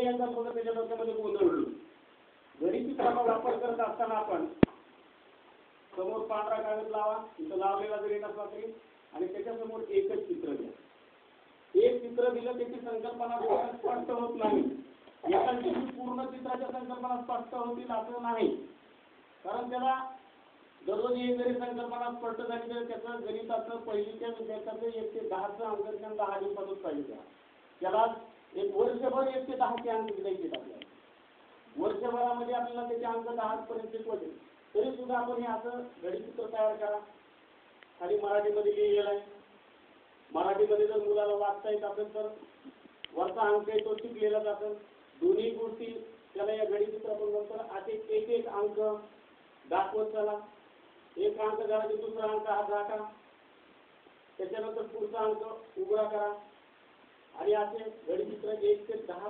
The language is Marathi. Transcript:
एकदा बघा त्याच्या डोक्यामध्ये गोंधळ होईल. गणितचित्राचा वापर करत असताना आपण समोर पांढरा कागद लावा, इथं लावलेला जरी नसला तरी, आणि त्याच्यासमोर एकच चित्र द्या. एक चित्र दिलं त्याची संकल्पना स्पष्ट होत नाही. एका दिवशी पूर्ण चित्राच्या संकल्पना स्पष्ट होतील असं नाही, कारण त्याला दररोज एक जरी संकल्पना स्पष्ट झाली तर त्याचं गणिताचं पहिलीच्या विद्यार्थ्याचं 1 ते 10चं अंक 10 दिवसातच पाहिजे. त्याला एक वर्षभर 1 ते 10चे अंक द्यायचे आपल्याला. वर्षभरामध्ये आपल्याला त्याचे अंक 10 पर्यंत शिकवायचे. तरी सुद्धा आपण हे असं गणितचित्र तयार करा. खाली मराठीमध्ये लिहिलेलं आहे. मराठीमध्ये जर मुलाला वाचता येत असेल तर वरचा अंक आहे तो शिकलेला जातं. दोन्ही गोष्टी त्याला या गणितचित्रातून नंतर असे एक एक अंक दाखवत चला. एक अंक झाला की दुसरा अंक हा दाखवा, त्याच्यानंतर पुढचा अंक उघडा करा, आणि असे गणितचित्र 1 ते 10